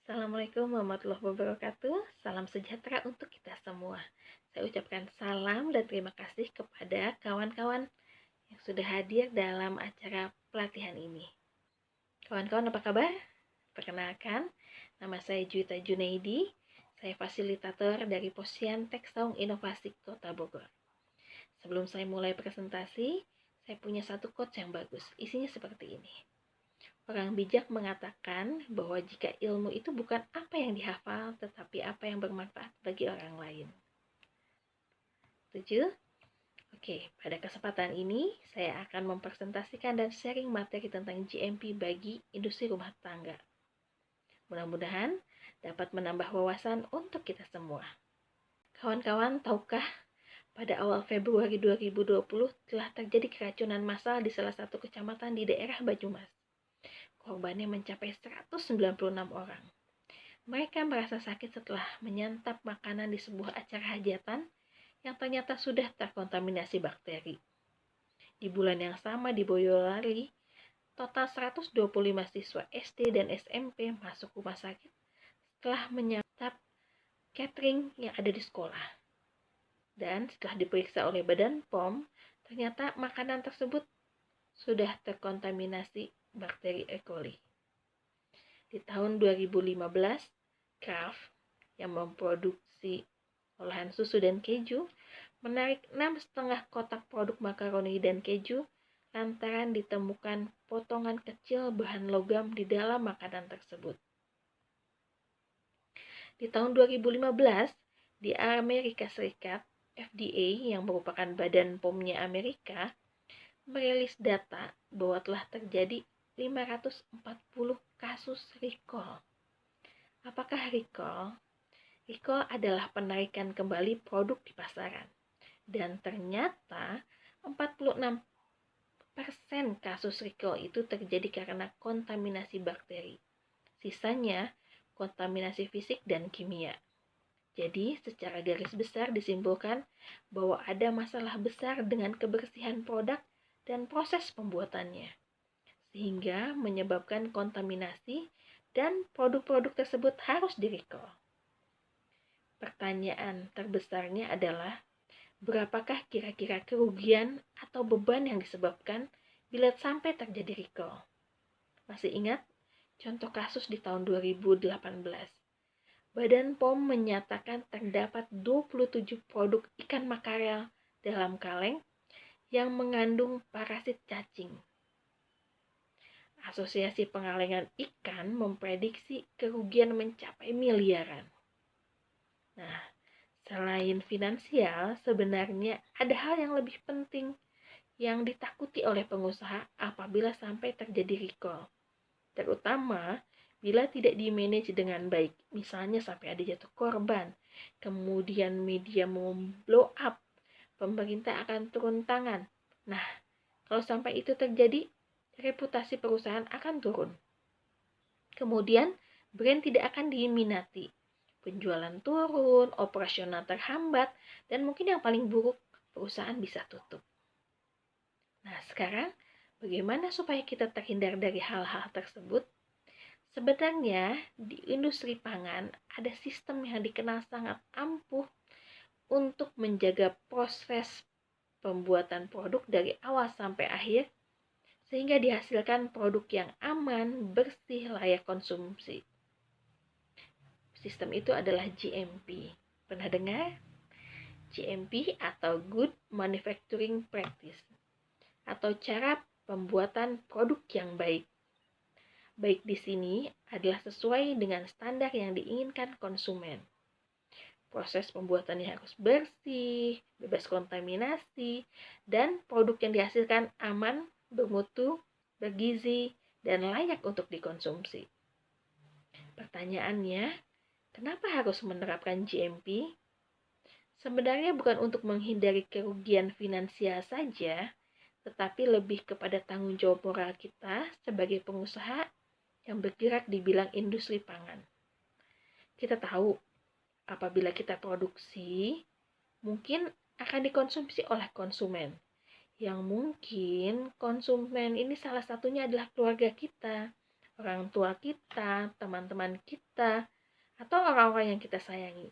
Assalamualaikum warahmatullahi wabarakatuh. Salam sejahtera untuk kita semua. Saya ucapkan salam dan terima kasih kepada kawan-kawan yang sudah hadir dalam acara pelatihan ini. Kawan-kawan apa kabar? Perkenalkan, nama saya Juwita Junaidi. Saya fasilitator dari Posyantek Saung Inovasi Kota Bogor. Sebelum saya mulai presentasi, saya punya satu quotes yang bagus. Isinya seperti ini. Orang bijak mengatakan bahwa jika ilmu itu bukan apa yang dihafal, tetapi apa yang bermanfaat bagi orang lain. Setuju? Oke, pada kesempatan ini saya akan mempresentasikan dan sharing materi tentang GMP bagi industri rumah tangga. Mudah-mudahan dapat menambah wawasan untuk kita semua. Kawan-kawan, tahukah pada awal Februari 2020 telah terjadi keracunan massal di salah satu kecamatan di daerah Banyumas. Korbannya mencapai 196 orang. Mereka merasa sakit setelah menyantap makanan di sebuah acara hajatan yang ternyata sudah terkontaminasi bakteri. Di bulan yang sama di Boyolali, total 125 siswa SD dan SMP masuk rumah sakit setelah menyantap catering yang ada di sekolah. Dan setelah diperiksa oleh Badan POM, ternyata makanan tersebut sudah terkontaminasi bakteri E. coli. Di tahun 2015, Kraft yang memproduksi olahan susu dan keju menarik 6,5 kotak produk makaroni dan keju lantaran ditemukan potongan kecil bahan logam di dalam makanan tersebut. Di tahun 2015, di Amerika Serikat, FDA yang merupakan badan POM-nya Amerika, merilis data bahwa telah terjadi 540 kasus recall. Apakah recall? Recall adalah penarikan kembali produk di pasaran. Dan ternyata 46% kasus recall itu terjadi karena kontaminasi bakteri. Sisanya kontaminasi fisik dan kimia. Jadi, secara garis besar disimpulkan bahwa ada masalah besar dengan kebersihan produk dan proses pembuatannya, sehingga menyebabkan kontaminasi dan produk-produk tersebut harus di-recall. Pertanyaan terbesarnya adalah, berapakah kira-kira kerugian atau beban yang disebabkan bila sampai terjadi recall? Masih ingat contoh kasus di tahun 2018? Badan POM menyatakan terdapat 27 produk ikan makarel dalam kaleng yang mengandung parasit cacing. Asosiasi Pengalengan Ikan memprediksi kerugian mencapai miliaran. Nah, selain finansial, sebenarnya ada hal yang lebih penting yang ditakuti oleh pengusaha apabila sampai terjadi recall. Terutama bila tidak di-manage dengan baik, misalnya sampai ada jatuh korban, kemudian media memblow up, pemerintah akan turun tangan. Nah, kalau sampai itu terjadi, reputasi perusahaan akan turun. Kemudian, brand tidak akan diminati. Penjualan turun, operasional terhambat, dan mungkin yang paling buruk, perusahaan bisa tutup. Nah, sekarang bagaimana supaya kita terhindar dari hal-hal tersebut? Sebenarnya, di industri pangan ada sistem yang dikenal sangat ampuh untuk menjaga proses pembuatan produk dari awal sampai akhir, sehingga dihasilkan produk yang aman, bersih, layak konsumsi. Sistem itu adalah GMP. Pernah dengar? GMP atau Good Manufacturing Practice, atau cara pembuatan produk yang baik. Baik di sini adalah sesuai dengan standar yang diinginkan konsumen. Proses pembuatannya harus bersih, bebas kontaminasi, dan produk yang dihasilkan aman, bermutu, bergizi, dan layak untuk dikonsumsi. Pertanyaannya, kenapa harus menerapkan GMP? Sebenarnya bukan untuk menghindari kerugian finansial saja, tetapi lebih kepada tanggung jawab moral kita sebagai pengusaha yang bergerak di bidang industri pangan. Kita tahu, apabila kita produksi, mungkin akan dikonsumsi oleh konsumen. Yang mungkin konsumen ini salah satunya adalah keluarga kita, orang tua kita, teman-teman kita, atau orang-orang yang kita sayangi.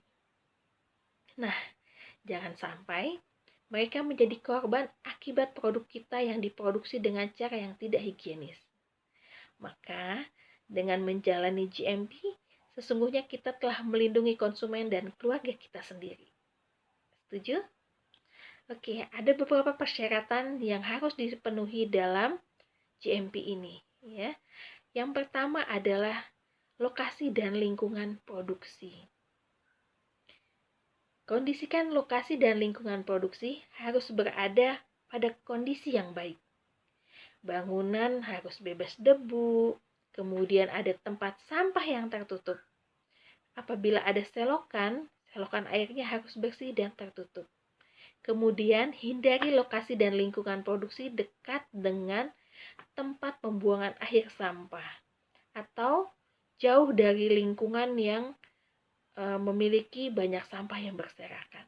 Nah, jangan sampai mereka menjadi korban akibat produk kita yang diproduksi dengan cara yang tidak higienis. Maka, dengan menjalani GMP, sesungguhnya kita telah melindungi konsumen dan keluarga kita sendiri. Setuju? Oke, ada beberapa persyaratan yang harus dipenuhi dalam GMP ini, ya. Yang pertama adalah lokasi dan lingkungan produksi. Kondisikan lokasi dan lingkungan produksi harus berada pada kondisi yang baik. Bangunan harus bebas debu, kemudian ada tempat sampah yang tertutup. Apabila ada selokan airnya harus bersih dan tertutup. Kemudian hindari lokasi dan lingkungan produksi dekat dengan tempat pembuangan akhir sampah atau jauh dari lingkungan yang memiliki banyak sampah yang berserakan.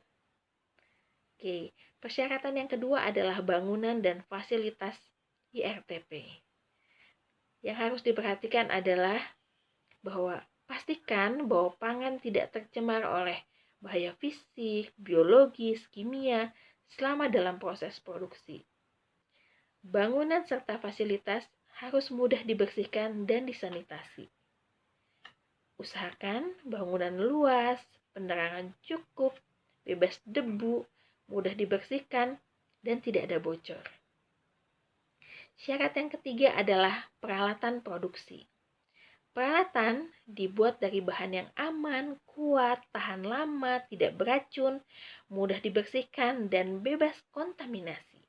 Oke, persyaratan yang kedua adalah bangunan dan fasilitas IRTP. Yang harus diperhatikan adalah bahwa pastikan bahwa pangan tidak tercemar oleh bahaya fisik, biologis, kimia selama dalam proses produksi. Bangunan serta fasilitas harus mudah dibersihkan dan disanitasi. Usahakan bangunan luas, penerangan cukup, bebas debu, mudah dibersihkan, dan tidak ada bocor. Syarat yang ketiga adalah peralatan produksi. Peralatan dibuat dari bahan yang aman, kuat, tahan lama, tidak beracun, mudah dibersihkan, dan bebas kontaminasi.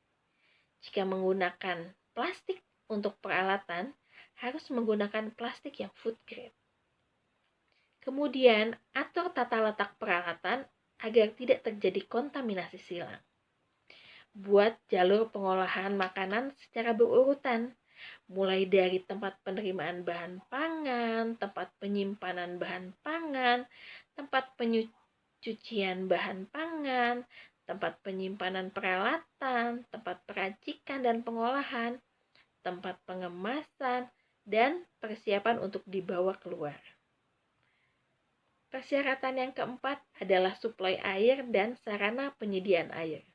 Jika menggunakan plastik untuk peralatan, harus menggunakan plastik yang food grade. Kemudian, atur tata letak peralatan agar tidak terjadi kontaminasi silang. Buat jalur pengolahan makanan secara berurutan, mulai dari tempat penerimaan bahan pangan, tempat penyimpanan bahan pangan, tempat pencucian bahan pangan, tempat penyimpanan peralatan, tempat peracikan dan pengolahan, tempat pengemasan, dan persiapan untuk dibawa keluar. Persyaratan yang keempat adalah suplai air dan sarana penyediaan air.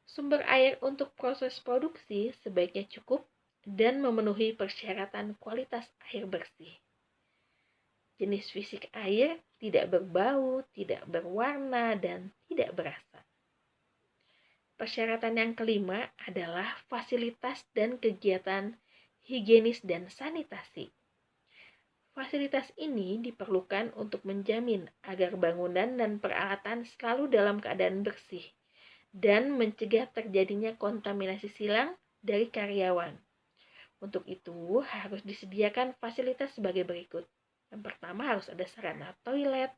Sumber air untuk proses produksi sebaiknya cukup dan memenuhi persyaratan kualitas air bersih. Jenis fisik air tidak berbau, tidak berwarna, dan tidak berasa. Persyaratan yang kelima adalah fasilitas dan kegiatan higienis dan sanitasi. Fasilitas ini diperlukan untuk menjamin agar bangunan dan peralatan selalu dalam keadaan bersih dan mencegah terjadinya kontaminasi silang dari karyawan. Untuk itu, harus disediakan fasilitas sebagai berikut. Yang pertama, harus ada sarana toilet,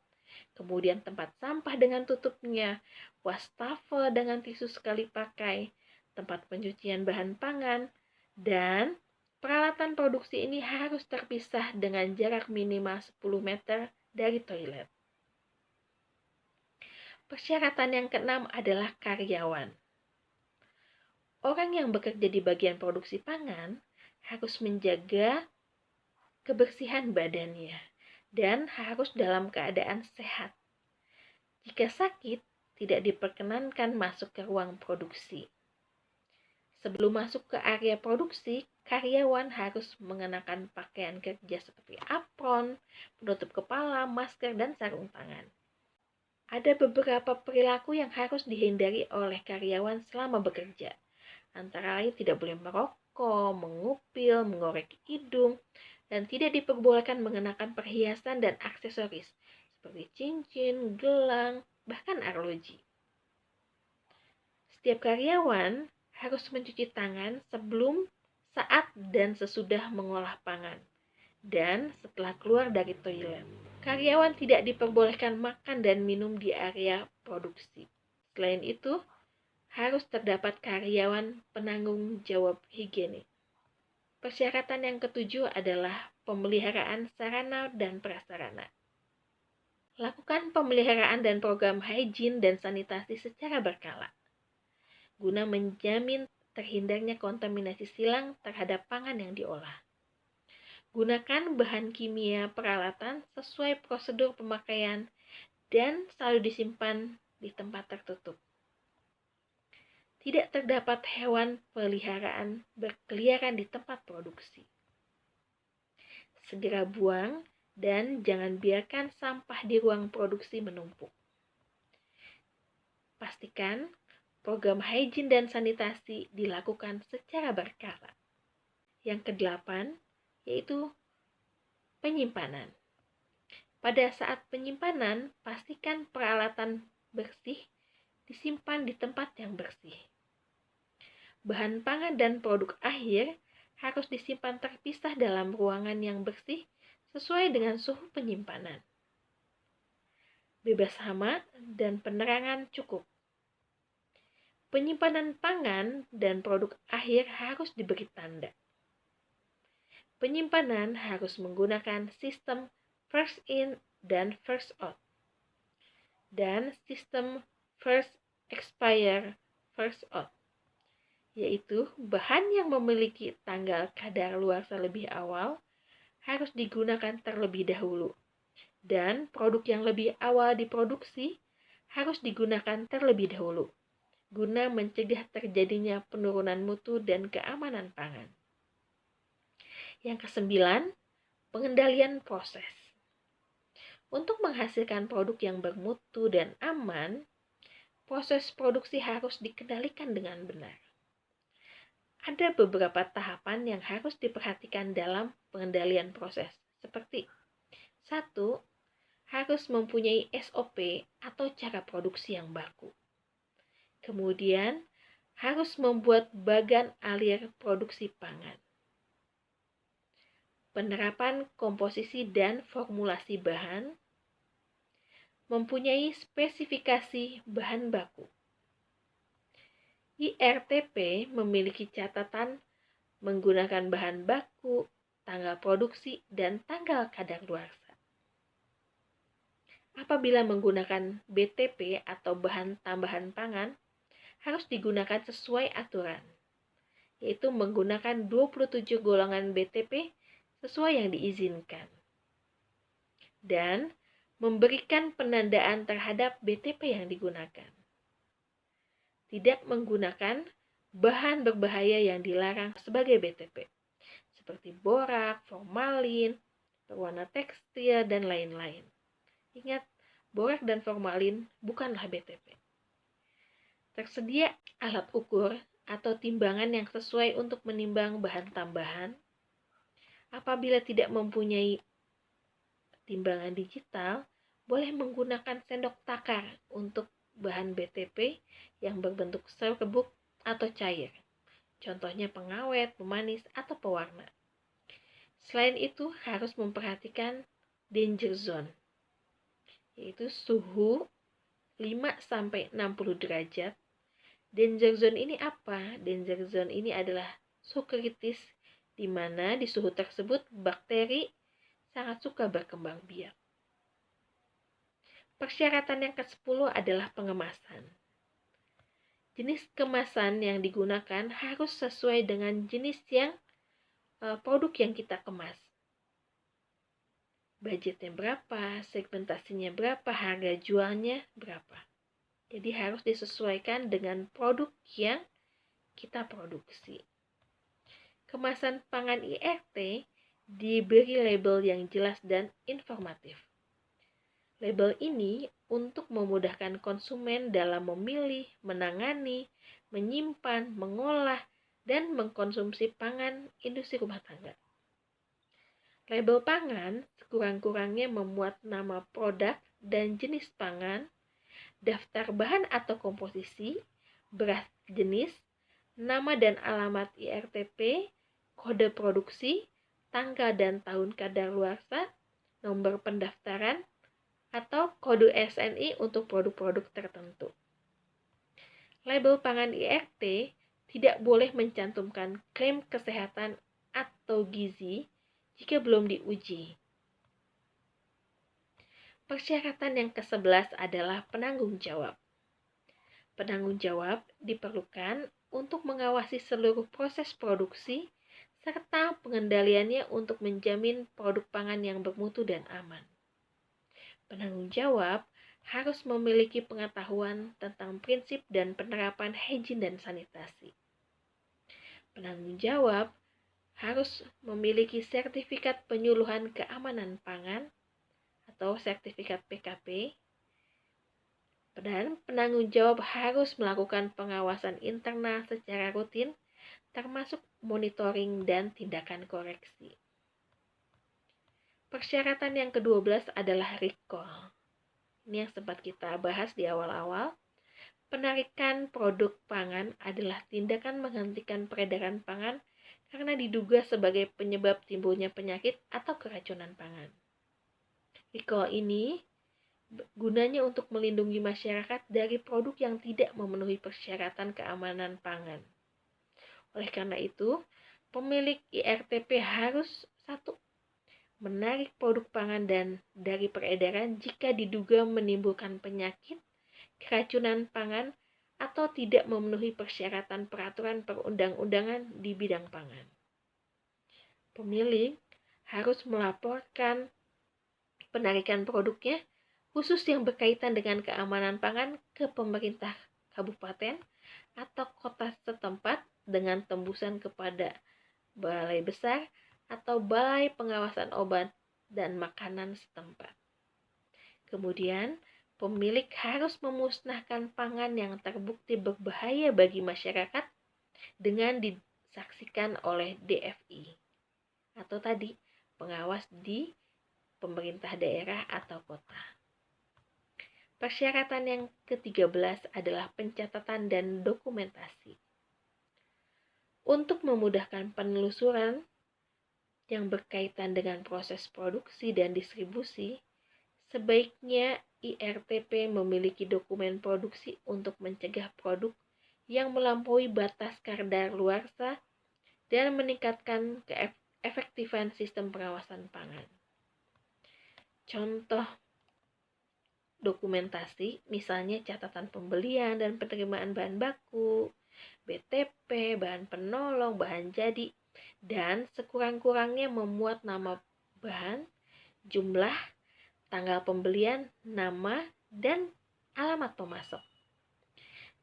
kemudian tempat sampah dengan tutupnya, wastafel dengan tisu sekali pakai, tempat pencucian bahan pangan, dan peralatan produksi ini harus terpisah dengan jarak minimal 10 meter dari toilet. Persyaratan yang keenam adalah karyawan. Orang yang bekerja di bagian produksi pangan harus menjaga kebersihan badannya dan harus dalam keadaan sehat. Jika sakit, tidak diperkenankan masuk ke ruang produksi. Sebelum masuk ke area produksi, karyawan harus mengenakan pakaian kerja seperti apron, penutup kepala, masker, dan sarung tangan. Ada beberapa perilaku yang harus dihindari oleh karyawan selama bekerja. Antara lain tidak boleh merokok, mengupil, mengorek hidung, dan tidak diperbolehkan mengenakan perhiasan dan aksesoris seperti cincin, gelang, bahkan arloji. Setiap karyawan harus mencuci tangan sebelum, saat, dan sesudah mengolah pangan, dan setelah keluar dari toilet. Karyawan tidak diperbolehkan makan dan minum di area produksi. Selain itu, harus terdapat karyawan penanggung jawab higienik. Persyaratan yang ketujuh adalah pemeliharaan sarana dan prasarana. Lakukan pemeliharaan dan program hygiene dan sanitasi secara berkala, guna menjamin terhindarnya kontaminasi silang terhadap pangan yang diolah. Gunakan bahan kimia peralatan sesuai prosedur pemakaian dan selalu disimpan di tempat tertutup. Tidak terdapat hewan peliharaan berkeliaran di tempat produksi. Segera buang dan jangan biarkan sampah di ruang produksi menumpuk. Pastikan program hygiene dan sanitasi dilakukan secara berkala. Yang kedelapan, yaitu penyimpanan. Pada saat penyimpanan, pastikan peralatan bersih disimpan di tempat yang bersih. Bahan pangan dan produk akhir harus disimpan terpisah dalam ruangan yang bersih sesuai dengan suhu penyimpanan. Bebas hama dan penerangan cukup. Penyimpanan pangan dan produk akhir harus diberi tanda. Penyimpanan harus menggunakan sistem first in dan first out, dan sistem first expire, first out, yaitu bahan yang memiliki tanggal kadaluarsa lebih awal harus digunakan terlebih dahulu, dan produk yang lebih awal diproduksi harus digunakan terlebih dahulu, guna mencegah terjadinya penurunan mutu dan keamanan pangan. Yang kesembilan, pengendalian proses. Untuk menghasilkan produk yang bermutu dan aman, proses produksi harus dikendalikan dengan benar. Ada beberapa tahapan yang harus diperhatikan dalam pengendalian proses, seperti 1. Harus mempunyai SOP atau cara produksi yang baku. Kemudian, harus membuat bagan alir produksi pangan. Penerapan komposisi dan formulasi bahan, mempunyai spesifikasi bahan baku. IRTP memiliki catatan menggunakan bahan baku, tanggal produksi, dan tanggal kadaluarsa. Apabila menggunakan BTP atau bahan tambahan pangan, harus digunakan sesuai aturan, yaitu menggunakan 27 golongan BTP sesuai yang diizinkan, dan memberikan penandaan terhadap BTP yang digunakan. Tidak menggunakan bahan berbahaya yang dilarang sebagai BTP, seperti borak, formalin, pewarna tekstil, dan lain-lain. Ingat, borak dan formalin bukanlah BTP. Tersedia alat ukur atau timbangan yang sesuai untuk menimbang bahan tambahan. Apabila tidak mempunyai timbangan digital, boleh menggunakan sendok takar untuk bahan BTP yang berbentuk serbuk atau cair. Contohnya pengawet, pemanis, atau pewarna. Selain itu, harus memperhatikan danger zone, yaitu suhu 5-60 derajat. Danger zone ini apa? Danger zone ini adalah suhu kritis di mana di suhu tersebut bakteri sangat suka berkembang biak. Persyaratan yang ke-10 adalah pengemasan. Jenis kemasan yang digunakan harus sesuai dengan jenis produk yang kita kemas. Budgetnya berapa, segmentasinya berapa, harga jualnya berapa. Jadi harus disesuaikan dengan produk yang kita produksi. Kemasan pangan IRT diberi label yang jelas dan informatif. Label ini untuk memudahkan konsumen dalam memilih, menangani, menyimpan, mengolah, dan mengkonsumsi pangan industri rumah tangga. Label pangan sekurang-kurangnya memuat nama produk dan jenis pangan, daftar bahan atau komposisi, beras jenis, nama dan alamat IRTP, kode produksi, tanggal dan tahun kadaluarsa, nomor pendaftaran, atau kode SNI untuk produk-produk tertentu. Label pangan IRT tidak boleh mencantumkan klaim kesehatan atau gizi jika belum diuji. Persyaratan yang ke-11 adalah penanggung jawab. Penanggung jawab diperlukan untuk mengawasi seluruh proses produksi serta pengendaliannya untuk menjamin produk pangan yang bermutu dan aman. Penanggung jawab harus memiliki pengetahuan tentang prinsip dan penerapan higien dan sanitasi. Penanggung jawab harus memiliki sertifikat penyuluhan keamanan pangan atau sertifikat PKP, dan penanggung jawab harus melakukan pengawasan internal secara rutin, termasuk monitoring dan tindakan koreksi. Persyaratan yang ke-12 adalah recall. Ini yang sempat kita bahas di awal-awal. Penarikan produk pangan adalah tindakan menghentikan peredaran pangan karena diduga sebagai penyebab timbulnya penyakit atau keracunan pangan. Recall ini gunanya untuk melindungi masyarakat dari produk yang tidak memenuhi persyaratan keamanan pangan. Oleh karena itu, pemilik IRTP harus 1. Menarik produk pangan dari peredaran jika diduga menimbulkan penyakit, keracunan pangan, atau tidak memenuhi persyaratan peraturan perundang-undangan di bidang pangan. Pemilik harus melaporkan penarikan produknya, khusus yang berkaitan dengan keamanan pangan, ke pemerintah kabupaten atau kota setempat dengan tembusan kepada balai besar atau balai pengawasan obat dan makanan setempat. Kemudian, pemilik harus memusnahkan pangan yang terbukti berbahaya bagi masyarakat dengan disaksikan oleh DFI atau tadi pengawas di pemerintah daerah atau kota. Persyaratan yang ke-13 adalah pencatatan dan dokumentasi. Untuk memudahkan penelusuran yang berkaitan dengan proses produksi dan distribusi, sebaiknya IRTP memiliki dokumen produksi untuk mencegah produk yang melampaui batas kadaluarsa dan meningkatkan keefektifan sistem pengawasan pangan. Contoh dokumentasi, misalnya catatan pembelian dan penerimaan bahan baku, BTP, bahan penolong, bahan jadi, dan sekurang-kurangnya memuat nama bahan, jumlah, tanggal pembelian, nama, dan alamat pemasok.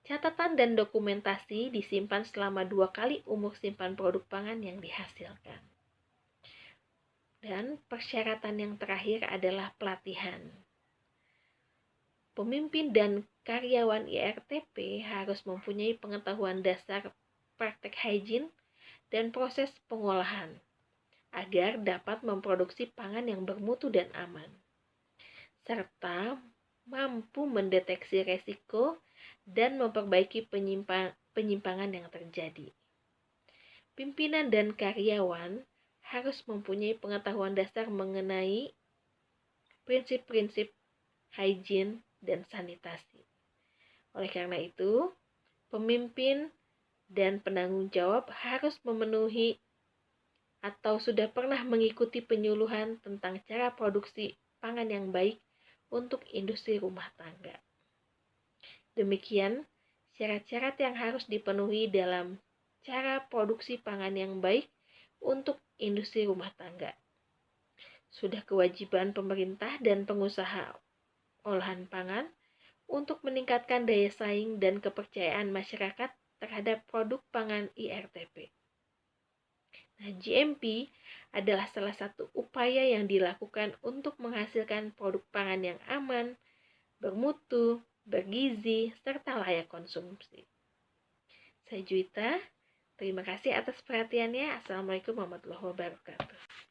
Catatan dan dokumentasi disimpan selama 2 kali umur simpan produk pangan yang dihasilkan. Dan persyaratan yang terakhir adalah pelatihan. Pemimpin dan karyawan IRTP harus mempunyai pengetahuan dasar praktek higien dan proses pengolahan agar dapat memproduksi pangan yang bermutu dan aman, serta mampu mendeteksi resiko dan memperbaiki penyimpangan yang terjadi. Pimpinan dan karyawan harus mempunyai pengetahuan dasar mengenai prinsip-prinsip higien dan sanitasi. Oleh karena itu, pemimpin dan penanggung jawab harus memenuhi atau sudah pernah mengikuti penyuluhan tentang cara produksi pangan yang baik untuk industri rumah tangga. Demikian syarat-syarat yang harus dipenuhi dalam cara produksi pangan yang baik untuk industri rumah tangga. Sudah kewajiban pemerintah dan pengusaha olahan pangan untuk meningkatkan daya saing dan kepercayaan masyarakat terhadap produk pangan IRTP. Nah, GMP adalah salah satu upaya yang dilakukan untuk menghasilkan produk pangan yang aman, bermutu, bergizi, serta layak konsumsi. Saya Juwita, terima kasih atas perhatiannya. Assalamualaikum warahmatullahi wabarakatuh.